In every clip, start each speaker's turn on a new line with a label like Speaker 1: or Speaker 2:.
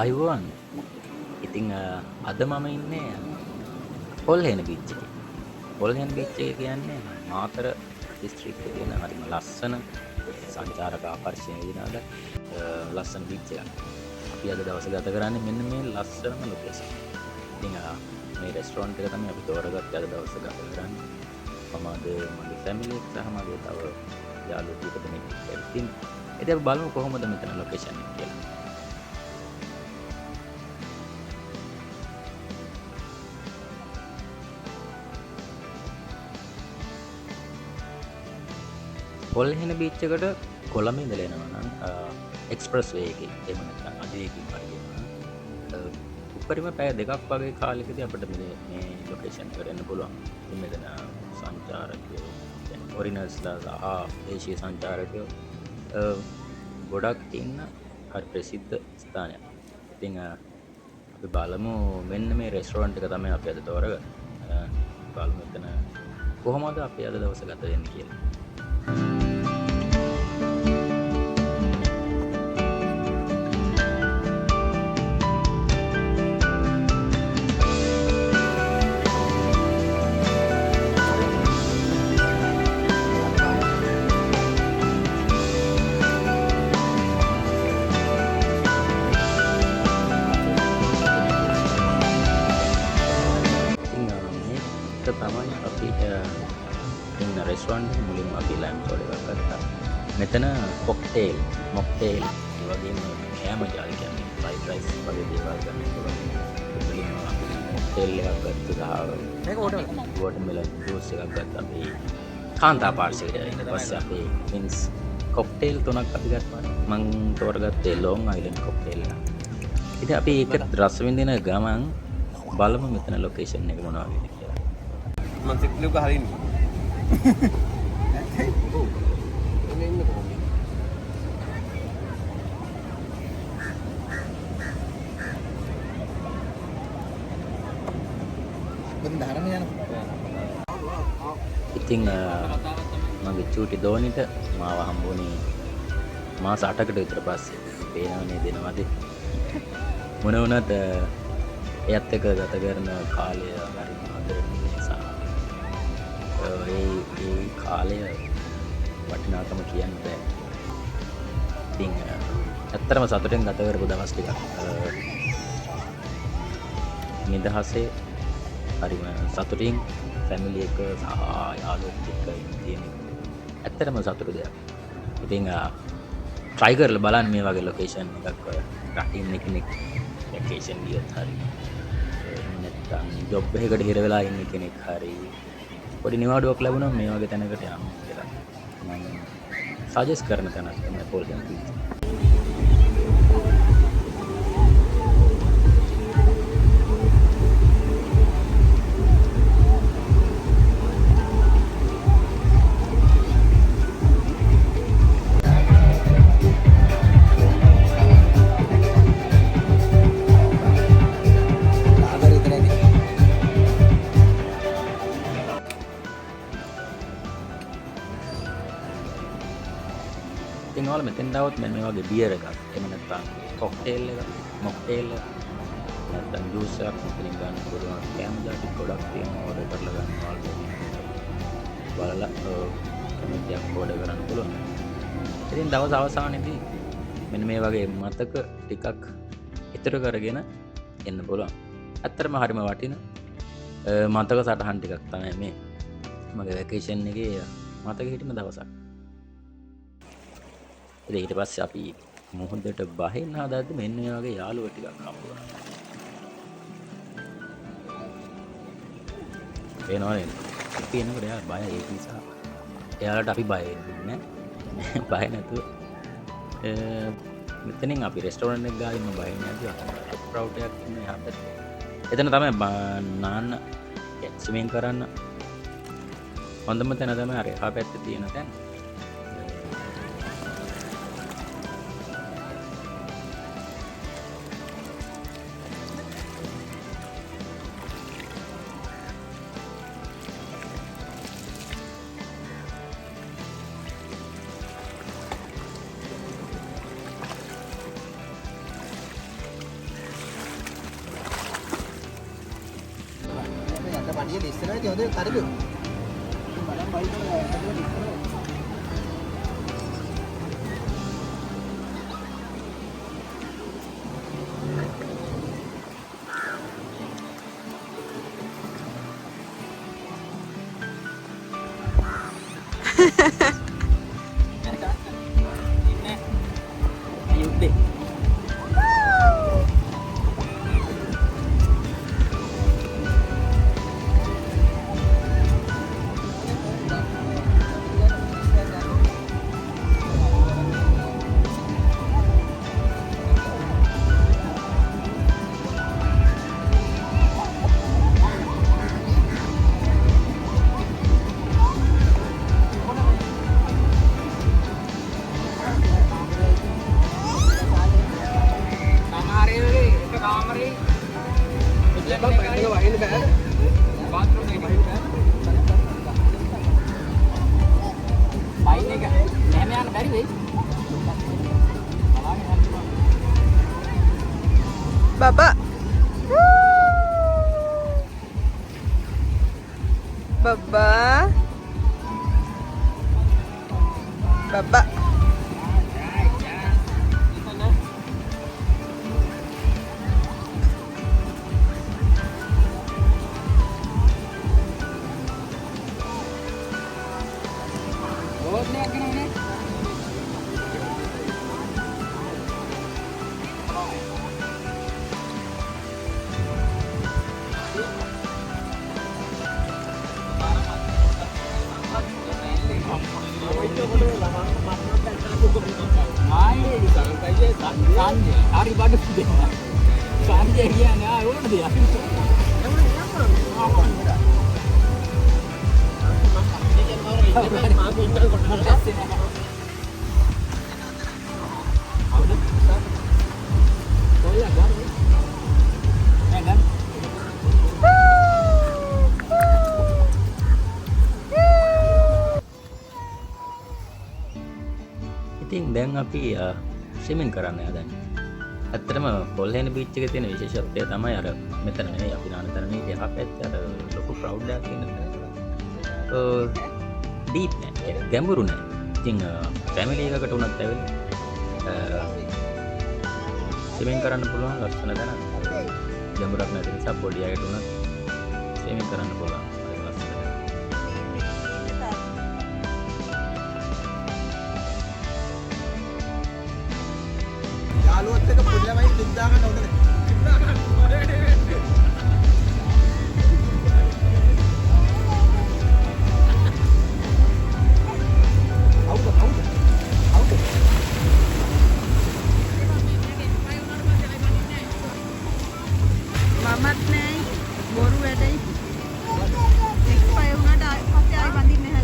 Speaker 1: Ivan ඉතිං අද මම ඉන්නේ පොල්හෙන බීච් එකේ. පොල්හෙන බීච් එක කියන්නේ මාතර දිස්ත්‍රික්කයේ තියෙන හරිම ලස්සන සංචාරක ආකර්ෂණීය විදිහට ලස්සන බීච් එකක්. අපි අද දවස ගත කරන්නේ මෙන්න මේ ලස්සනම ලොකේෂන්. ඉතින් මේ රෙස්ටොරන්ට් එක තමයි අපි තෝරගත්තේ අද දවස ගත කරන්නේ. මම අද මගේ ෆැමිලි එක සහ මගේ තව යාළුවෝ ටික දෙනෙක් ඉතින් අපි බලමු කොහොමද මෙතන ලොකේෂන් එක කියලා. පොල්හෙන බීච් එකට කොළඹ ඉඳලා එනවා නම් එක්ස්ප්‍රස් වේ එකේ එහෙම නැත්නම් අධිවේගී මාර්ගයෙන් උඩරිම පැය දෙකක් වගේ කාලෙකදී අපිට මේ ලොකේෂන් එකට එන්න පුළුවන්. ඉතින් මෙතන සංචාරකයෝ කියන්නේ ෆොරිනර්ස්ලා සහ දේශීය සංචාරකයෝ ගොඩක් ඉන්න හරි ප්‍රසිද්ධ ස්ථානයක්. ඉතින් අපි බලමු මෙන්න මේ රෙස්ටොරන්ට් එක තමයි අපි අද තෝරගන්නේ. බලමු එතන කොහොමද අපි අද දවස ගත වෙන්නේ කියලා. තමයි අපි ඉන්න රෙස්ටොරන්ට් එක මුලින්ම අපි ලන්ච් ඕඩර් එකක් ගත්තා. මෙතන මොක්ටේල් ඒ වගේම කෑම ජාල කියන්නේ ෆ්‍රයිඩ් රයිස් වගේ දේවල් ගන්න පුළුවන්. මුලින්ම අපි මොක්ටේල් එකක් ගත්තා. මේක වෝටර්මෙලන් ජූස් එකක් ගත්තා. අපි කාන්තා පාර්සලට ඊට පස්සේ අපි මින්ස් කොක්ටේල් තුනක් අපි ගත්තා. මම තෝරගත්තේ ලොං අයිලන්ඩ් කොක්ටේල් එක. ඉතින් අපි ඒක රස විඳින ගමන් බලමු මෙතන ලොකේෂන් එක මොනවා වේද කියලා.
Speaker 2: Man සික්ලුක හරින්නේ. එන්නේ ඉන්න කොහොමද? බඳ හරම යනවා.
Speaker 1: ඉතින් මගේ චූටි දෝනිට මාව හම්බුනේ මාස 8කට විතර පස්සේ. පේනවනේ දෙනවද? මොන වුණත් එයත් එක්ක ගත කරන කාලය හරිම ආදරණීය නිසා ඒ කාලය වටිනාකම කියන්න බෑ. ඉතින් ඇත්තටම සතුටෙන් ගත කරපු දවස් ටිකක් නිදහසේ හරිම සතුටින් ෆැමිලි එක සහ යාළුවෝ එක්ක තියෙන ඇත්තටම සතුටු දෙයක්. ඉතින් try කරලා බලන්න මේ වගේ ලොකේෂන් එකක් රටින් කෙනෙක් වෙකේෂන් ගියොත් හරි නැත්නම් ජොබ් එකකට හිර වෙලා ඉන්න කෙනෙක් හරි පොඩි නිවාඩුවක් ලැබුණා මේ වගේ තැනකට යන්න කියලා මම සජෙස්ට් කරන තැනක් තමයි පොල්ගම් බීච්. ඉතින් ඔයාලා මෙතෙන් දාවොත් මෙන්න මේ වගේ බියර් එකක් එහෙම නැත්නම් කොක්ටේල් එකක් මොක්ටේල් නැත්නම් ජූස් එකක් මෙතනින් ගන්න පුළුවන්. කෑම જાති ගොඩක් තියෙනවා ඕඩර් කරලා ගන්න ඔයාලා බලලා කැමතියක් ඕඩර් කරන්න පුළුවන්. ඉතින් දවස් අවසානයේදී මෙන්න මේ වගේ මතක ටිකක් ඉතුරු කරගෙන එන්න පුළුවන්. ඇත්තටම හරිම වටින මතක සටහන් ටිකක් තමයි මේ මගේ වෙකේෂන් එකේ මතක හිටින දවසක්. ඊට පස්සේ අපි මොහොතට බහින්න හදාද්දි මෙන්න මේ වගේ යාළුවෝ ටිකක් හම්බ වුණා. එනවනේ. අපි එනකොට එයා බය ඒ නිසා එයාලට අපි බය වෙන්නේ නැහැ. බය නැතුව මෙතනින් අපි රෙස්ටොරන්ට් එක ගාවිම බය නැතුව ප්‍රවුට් එකක් ඉන්න එහා පැත්තේ. එතන තමයි නාන්න ස්විමින් කරන්න හොඳම තැන තමයි අර එහා පැත්තේ තියෙන තැන.
Speaker 2: ඊට ඉස්සරහට හොඳ කරගමු. බලන් බයිකල ඇතුළට ඉස්සරහ.
Speaker 1: යුද්ධේ
Speaker 3: Bapak. Bapak. Bapak.
Speaker 1: hari baru sudah sanjay කියන්නේ ආ ඕනද යා ඉතින් දැන් අපි ස්විමින් කරන්න යදන්නේ. ඇත්තටම පොල්හෙන බීච් එකේ තියෙන විශේෂත්වය තමයි අර මෙතන නෙවෙයි අපි නාන තැන නෙවෙයි එහා පැත්තේ අර ලොකු ක්‍රවුඩ් එකක් තියෙන තැන. ඩීප් නෑ. ගැඹුරු නෑ. ඉතින් ෆැමිලි එකකට උනත් ඇවිල්ලා ස්විමින් කරන්න පුළුවන් ලස්සන තැනක්. ගැඹුරක් නැති නිසා පොඩි අයට උනත් ස්විමින් කරන්න පුළුවන්.
Speaker 2: යාළුවොත් එක්ක පොඩි ළමයි ලිප් දාගන්න හොඳ නැහැ.
Speaker 3: Mamat nih, baru ada. Expired udah pasti ada banding nih.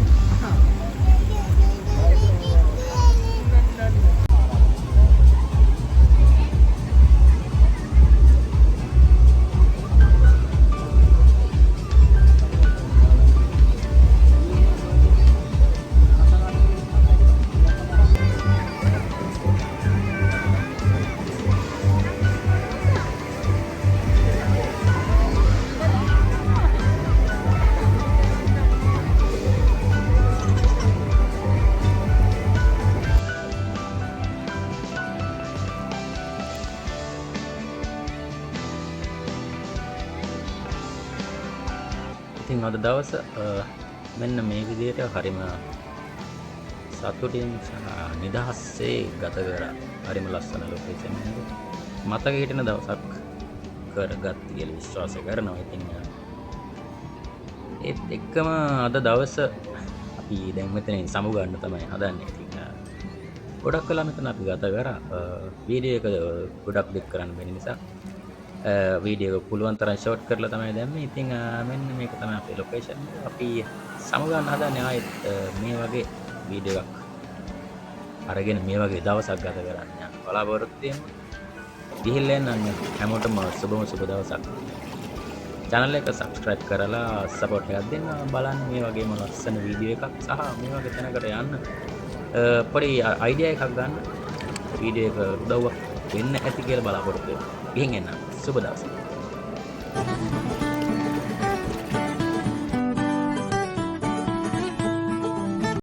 Speaker 1: ඉතින් අද දවස මෙන්න මේ විදිහට හරිම සතුටින් සහ නිදහසේ ගත කරා. හරිම ලස්සන ලොකේෂන් එකක මතක හිටින දවසක් කරගත් කියලා විශ්වාස කරනවා. ඉතින් ඒත් එක්කම අද දවස අපි දැන් මෙතනින් සමු ගන්න තමයි හදන්නේ. ඉතින් ගොඩක් කලා මෙතන අපි ගත කරා. වීඩියෝ එක ගොඩක් ක්ලික් කරන්න බැරි නිසා වීඩියෝ එක පුළුවන් තරම් ෂෝට් කරලා තමයි දැම්මේ. ඉතින් මෙන්න මේක තමයි අපේ ලොකේෂන් එක. අපි සමු ගන්න හදන්නේ ආයෙත් මේ වගේ වීඩියෝ එකක් අරගෙන මේ වගේ දවසක් ගත කරන්න බලාපොරොත්තු වෙනවා. ගිහිල්ලා එන්න හැමෝටම සුබම සුබ දවසක්. channel එක subscribe කරලා support එකක් දෙන්න. බලන්න මේ වගේම ලස්සන වීඩියෝ එකක් සහ මේ වගේ තැනකට යන්න පොඩි idea එකක් ගන්න. වීඩියෝ එක උදව්වක් වෙන්න ඇති කියලා බලාපොරොත්තු වෙනවා. ගිහින් එන්න. සුබ දවසක්.